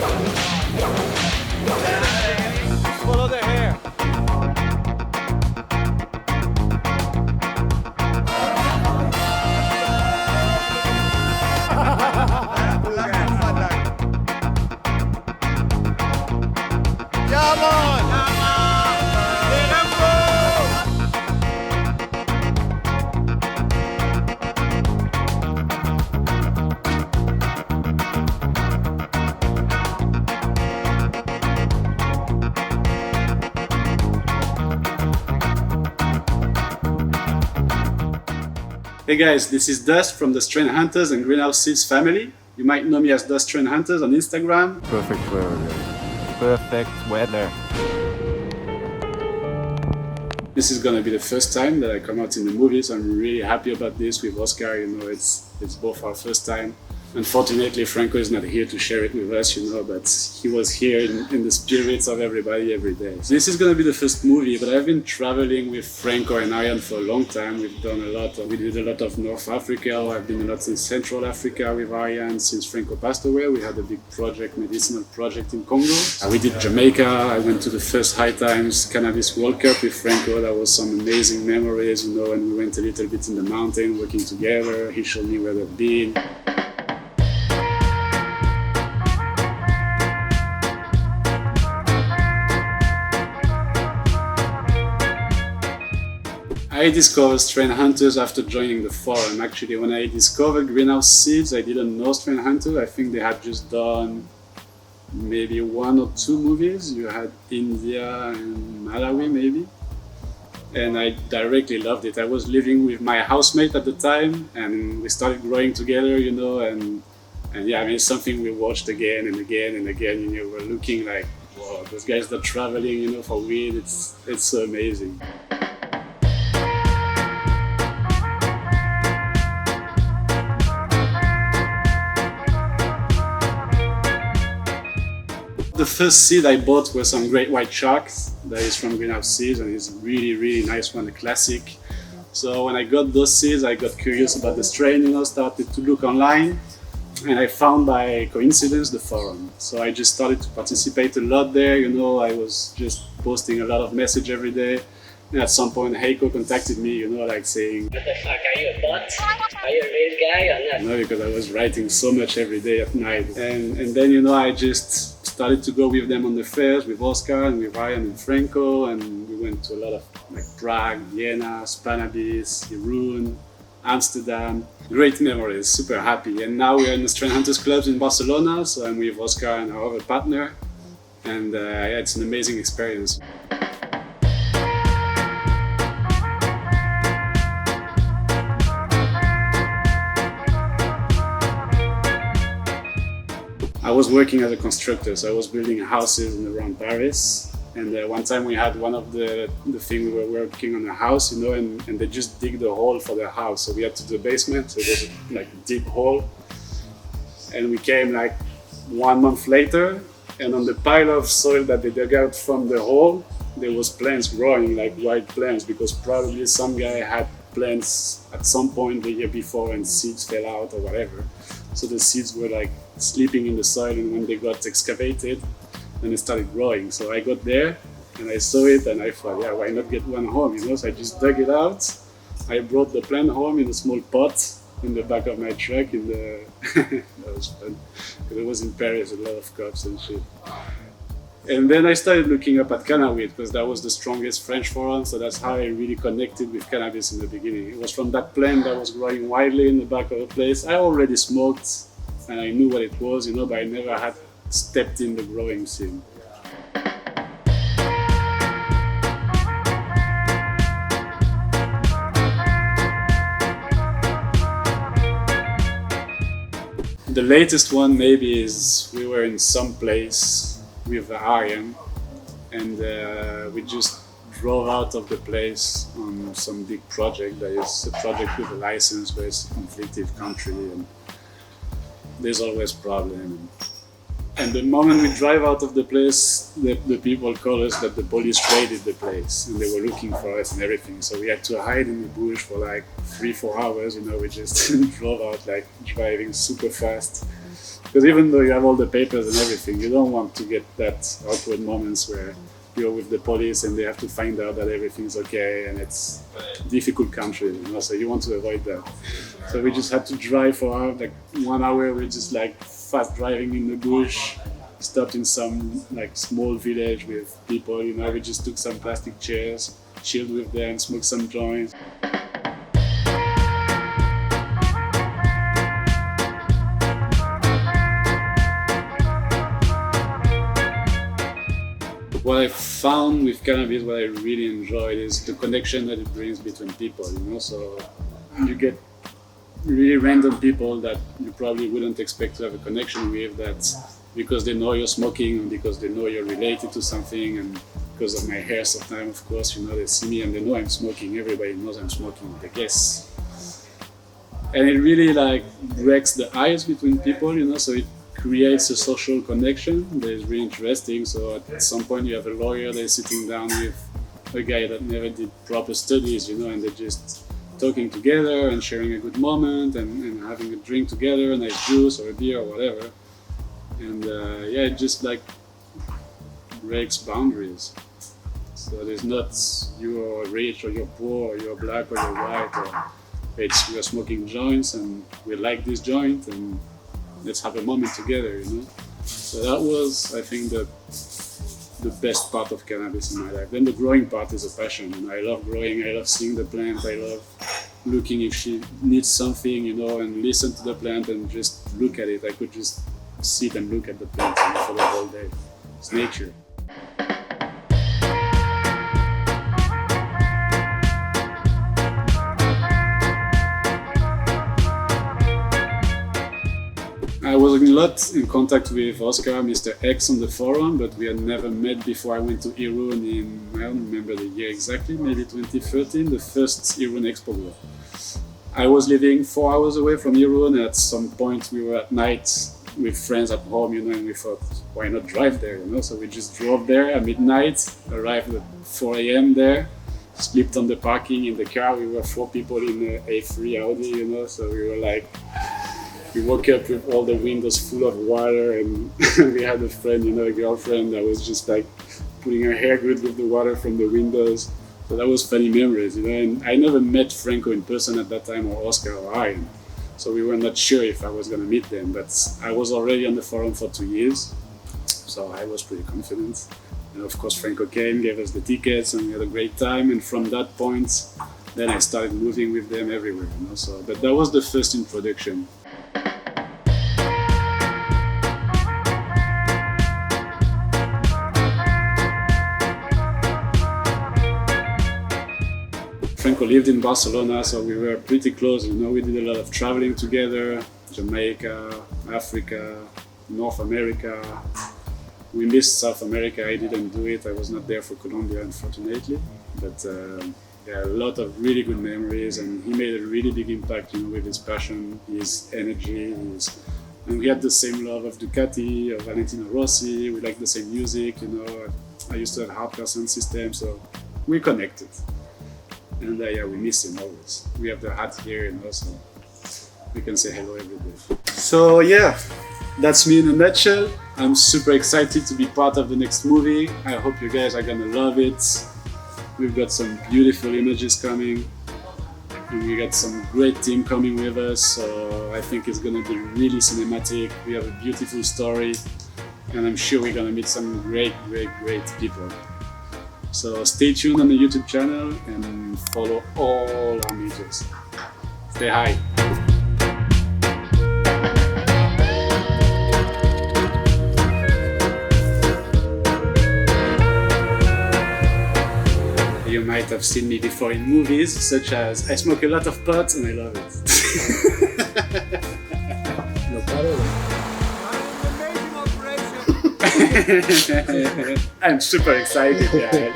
Follow the hair. Come on! Let 'em go! Hey guys, this is Dust from the Strain Hunters and Greenhouse Seeds family. You might know me as Dust Strain Hunters on Instagram. Perfect weather. Perfect weather. This is gonna be the first time that I come out in the movie, so I'm really happy about this with Oscar. You know, it's both our first time. Unfortunately, Franco is not here to share it with us, you know, but he was here in the spirits of everybody every day. So this is gonna be the first movie, but I've been traveling with Franco and Arjan for a long time. We did a lot of North Africa. I've been a lot in Central Africa with Arjan since Franco passed away. We had a big medicinal project in Congo. We did Jamaica. I went to the first High Times Cannabis World Cup with Franco. That was some amazing memories, you know, and we went a little bit in the mountain working together. He showed me where they've been. I discovered Strain Hunters after joining the forum. Actually, when I discovered Greenhouse Seeds, I didn't know Strain Hunters. I think they had just done maybe 1 or 2 movies. You had India and Malawi, maybe. And I directly loved it. I was living with my housemate at the time, and we started growing together, you know, and yeah, I mean, it's something we watched again and again and again. You know, we're looking like, wow, those guys that are traveling, you know, for weed, it's so amazing. The first seed I bought were some great white sharks. That is from Greenhouse Seeds, and it's a really, really nice one, a classic. So when I got those seeds, I got curious about the strain, you know, started to look online, and I found by coincidence the forum. So I just started to participate a lot there, you know, I was just posting a lot of message every day. And at some point, Heiko contacted me, you know, like saying, "What the fuck, are you a bot? Are you a real guy or not?" No, because I was writing so much every day at night. And then, you know, I just started to go with them on the fairs with Oscar and with Ryan and Franco, and we went to a lot of like Prague, Vienna, Spanabis, Irun, Amsterdam. Great memories, super happy. And now we're in the Strain Hunters clubs in Barcelona, so I'm with Oscar and our other partner, and yeah, it's an amazing experience. I was working as a constructor, so I was building houses around Paris. And one time we had one of the thing we were working on a house, you know, and they just digged a hole for the house. So we had to do a basement, so it was like a deep hole. And we came like 1 month later, and on the pile of soil that they dug out from the hole, there was plants growing, like white plants, because probably some guy had plants at some point the year before and seeds fell out or whatever. So the seeds were like sleeping in the soil, and when they got excavated, then it started growing. So I got there and I saw it, and I thought, yeah, why not get one home, you know? So I just dug it out. I brought the plant home in a small pot in the back of my truck. That was fun, because it was in Paris, a lot of cops and shit. And then I started looking up at cannabis, because that was the strongest French forum, so that's how I really connected with cannabis in the beginning. It was from that plant that was growing widely in the back of the place. I already smoked and I knew what it was, you know, but I never had stepped in the growing scene. The latest one maybe is we were in some place with Arjan, and we just drove out of the place on some big project. That is a project with a license, but it's a conflicted country, and there's always problem. And the moment we drive out of the place, the people call us that the police raided the place and they were looking for us and everything. So we had to hide in the bush for like 3-4 hours, you know, we just drove out like driving super fast. Because even though you have all the papers and everything, you don't want to get that awkward moments where you're with the police and they have to find out that everything's okay, and it's a difficult country, you know, so you want to avoid that. So we just had to drive for like 1 hour. We're just like fast driving in the bush, stopped in some like small village with people, you know, we just took some plastic chairs, chilled with them, smoked some joints. What I found with cannabis, what I really enjoyed, is the connection that it brings between people, you know, so you get really random people that you probably wouldn't expect to have a connection with, that because they know you're smoking and because they know you're related to something, and because of my hair sometimes, of course, you know, they see me and they know I'm smoking, everybody knows I'm smoking, I guess. And it really like breaks the ice between people, you know, so it creates a social connection that is really interesting. So at some point you have a lawyer that's sitting down with a guy that never did proper studies, you know, and they're just talking together and sharing a good moment and having a drink together, a nice juice or a beer or whatever. And yeah, it just like breaks boundaries. So there's not you're rich or you're poor or you're black or you're white, or it's we're smoking joints and we like this joint and let's have a moment together, you know. So that was, I think, the best part of cannabis in my life. Then the growing part is a passion, and I love growing. I love seeing the plant. I love looking if she needs something, you know, and listen to the plant and just look at it. I could just sit and look at the plant, you know, for the whole day. It's nature. I was a lot in contact with Oscar, Mr. X on the forum, but we had never met before I went to Irun in, I don't remember the year exactly, maybe 2013, the first Irun Expo World. I was living 4 hours away from Irun, and at some point we were at night with friends at home, you know, and we thought, why not drive there, you know? So we just drove there at midnight, arrived at 4 a.m. there, slept on the parking in the car. We were 4 people in an A3 Audi, you know, so we were like, we woke up with all the windows full of water, and we had a friend, you know, a girlfriend that was just like putting her hair good with the water from the windows. So that was funny memories, you know. And I never met Franco in person at that time, or Oscar or Arjan. So we were not sure if I was going to meet them, but I was already on the forum for 2 years. So I was pretty confident. And of course Franco came, gave us the tickets, and we had a great time. And from that point, then I started moving with them everywhere, you know. So, but that was the first introduction. Franco lived in Barcelona, so we were pretty close, you know. We did a lot of traveling together, Jamaica, Africa, North America. We missed South America. I didn't do it. I was not there for Colombia, unfortunately. But yeah, a lot of really good memories, and he made a really big impact, you know, with his passion, his energy, and we had the same love of Ducati, of Valentino Rossi. We liked the same music, you know. I used to have hardcore sound system, so we connected. And yeah, we miss him always. We have the hat here, you know, so we can say hello every day. So yeah, that's me in a nutshell. I'm super excited to be part of the next movie. I hope you guys are gonna love it. We've got some beautiful images coming, and we got some great team coming with us, so I think it's gonna be really cinematic. We have a beautiful story, and I'm sure we're gonna meet some great people. So stay tuned on the YouTube channel and follow all our majors. Stay high. You might have seen me before in movies, such as I smoke a lot of pot and I love it. No problem. I'm super excited, guys.